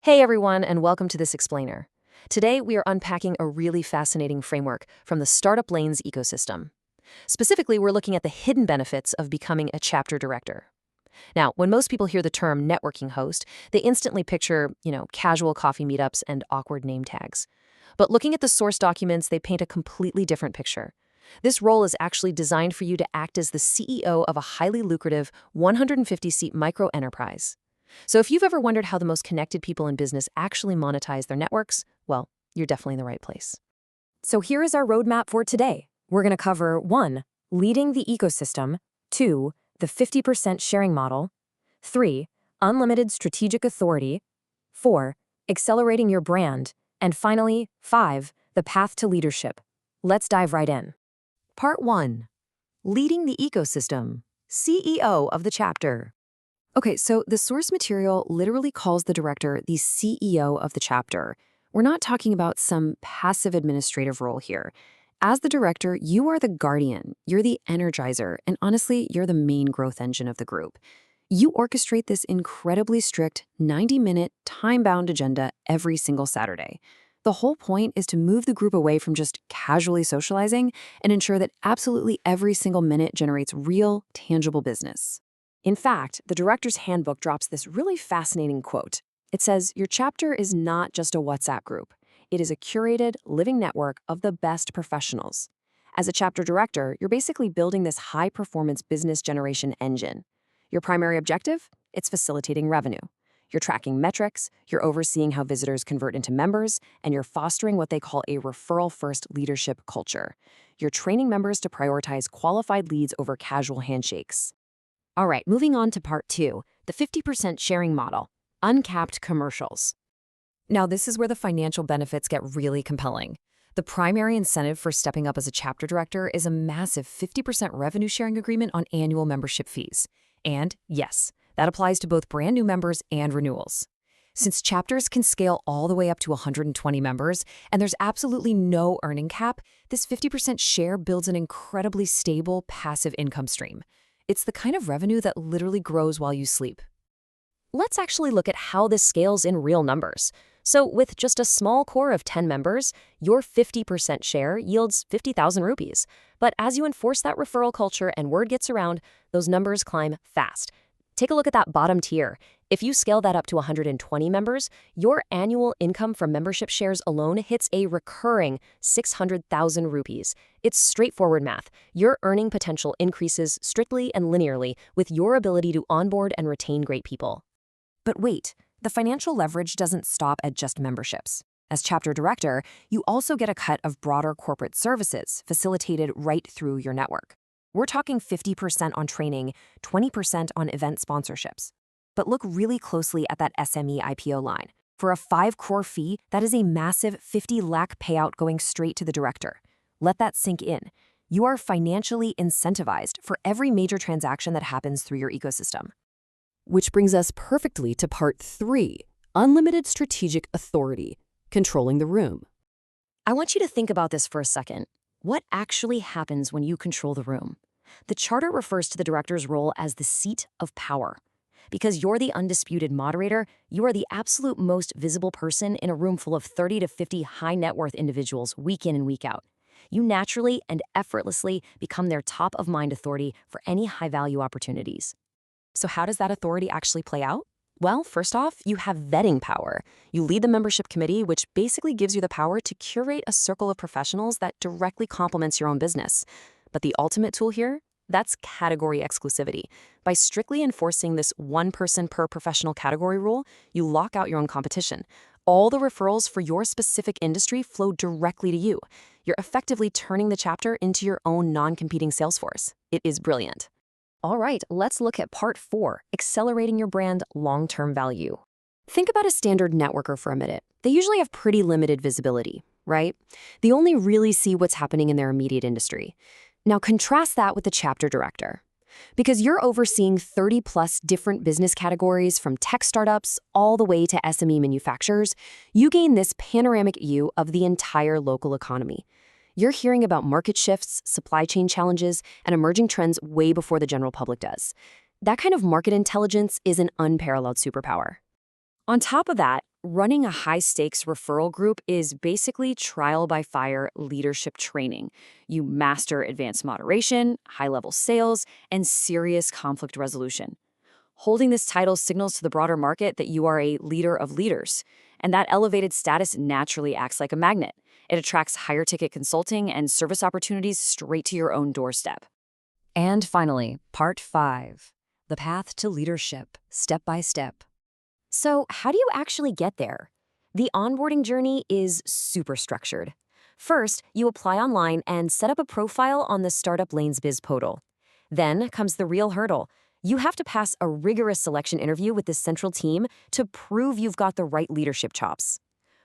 Hey everyone, and welcome to This Explainer. Today, we are unpacking a really fascinating framework from the Startup Lanes ecosystem. Specifically, we're looking at the hidden benefits of becoming a chapter director. Now, when most people hear the term networking host, they instantly picture, casual coffee meetups and awkward name tags. But looking at the source documents, they paint a completely different picture. This role is actually designed for you to act as the CEO of a highly lucrative 150-seat micro enterprise. So if you've ever wondered how the most connected people in business actually monetize their networks, well, you're definitely in the right place. So here is our roadmap for today. We're going to cover 1. Leading the ecosystem, 2. The 50% sharing model, 3. Unlimited strategic authority, 4. Accelerating your brand, and finally, 5. The path to leadership. Let's dive right in. Part 1. Leading the ecosystem. CEO of the chapter. Okay, so the source material literally calls the director the CEO of the chapter. We're not talking about some passive administrative role here. As the director, you are the guardian, you're the energizer, and honestly, you're the main growth engine of the group. You orchestrate this incredibly strict 90-minute, time-bound agenda every single Saturday. The whole point is to move the group away from just casually socializing and ensure that absolutely every single minute generates real, tangible business. In fact, the Director's Handbook drops this really fascinating quote. It says, "Your chapter is not just a WhatsApp group. It is a curated, living network of the best professionals." As a chapter director, you're basically building this high-performance business generation engine. Your primary objective? It's facilitating revenue. You're tracking metrics, you're overseeing how visitors convert into members, and you're fostering what they call a referral-first leadership culture. You're training members to prioritize qualified leads over casual handshakes. All right, moving on to part 2, the 50% sharing model, uncapped commercials. Now, this is where the financial benefits get really compelling. The primary incentive for stepping up as a chapter director is a massive 50% revenue sharing agreement on annual membership fees. And yes, that applies to both brand new members and renewals. Since chapters can scale all the way up to 120 members, and there's absolutely no earning cap, this 50% share builds an incredibly stable, passive income stream. It's the kind of revenue that literally grows while you sleep. Let's actually look at how this scales in real numbers. So with just a small core of 10 members, your 50% share yields 50,000 rupees. But as you enforce that referral culture and word gets around, those numbers climb fast. Take a look at that bottom tier. If you scale that up to 120 members, your annual income from membership shares alone hits a recurring 600,000 rupees. It's straightforward math. Your earning potential increases strictly and linearly with your ability to onboard and retain great people. But wait, the financial leverage doesn't stop at just memberships. As chapter director, you also get a cut of broader corporate services facilitated right through your network. We're talking 50% on training, 20% on event sponsorships. But look really closely at that SME IPO line. For a 5 crore fee, that is a massive 50 lakh payout going straight to the director. Let that sink in. You are financially incentivized for every major transaction that happens through your ecosystem. Which brings us perfectly to part 3, unlimited strategic authority, controlling the room. I want you to think about this for a second. What actually happens when you control the room? The charter refers to the director's role as the seat of power. Because you're the undisputed moderator, you are the absolute most visible person in a room full of 30 to 50 high net worth individuals week in and week out. You naturally and effortlessly become their top of mind authority for any high value opportunities. So how does that authority actually play out? Well, first off, you have vetting power. You lead the membership committee, which basically gives you the power to curate a circle of professionals that directly complements your own business. But the ultimate tool here? That's category exclusivity. By strictly enforcing this one person per professional category rule, you lock out your own competition. All the referrals for your specific industry flow directly to you. You're effectively turning the chapter into your own non-competing sales force. It is brilliant. All right, let's look at part 4, accelerating your brand long-term value. Think about a standard networker for a minute. They usually have pretty limited visibility, right? They only really see what's happening in their immediate industry. Now contrast that with the chapter director. Because you're overseeing 30 plus different business categories from tech startups all the way to SME manufacturers, you gain this panoramic view of the entire local economy. You're hearing about market shifts, supply chain challenges, and emerging trends way before the general public does. That kind of market intelligence is an unparalleled superpower. On top of that, Running a high-stakes referral group is basically trial-by-fire leadership training. You master advanced moderation, high-level sales, and serious conflict resolution. Holding this title signals to the broader market that you are a leader of leaders, and that elevated status naturally acts like a magnet. It attracts higher-ticket consulting and service opportunities straight to your own doorstep. And finally, Part 5, the path to leadership, step by step. So, how do you actually get there? The onboarding journey is super structured. First, you apply online and set up a profile on the Startup Lanes Biz portal. Then comes the real hurdle. You have to pass a rigorous selection interview with the central team to prove you've got the right leadership chops.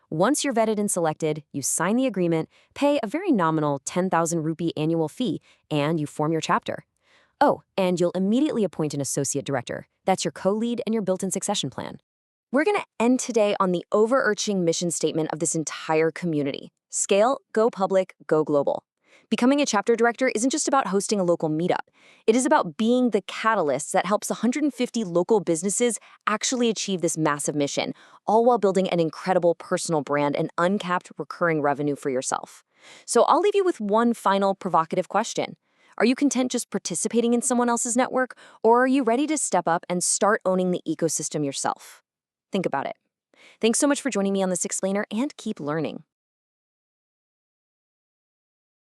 Once you're vetted and selected, you sign the agreement, pay a very nominal 10,000 rupee annual fee, and you form your chapter. Oh, and you'll immediately appoint an associate director. That's your co-lead and your built-in succession plan. We're going to end today on the overarching mission statement of this entire community. Scale, go public, go global. Becoming a chapter director isn't just about hosting a local meetup. It is about being the catalyst that helps 150 local businesses actually achieve this massive mission, all while building an incredible personal brand and uncapped recurring revenue for yourself. So I'll leave you with one final provocative question. Are you content just participating in someone else's network, or are you ready to step up and start owning the ecosystem yourself? Think about it. Thanks so much for joining me on this explainer, and keep learning.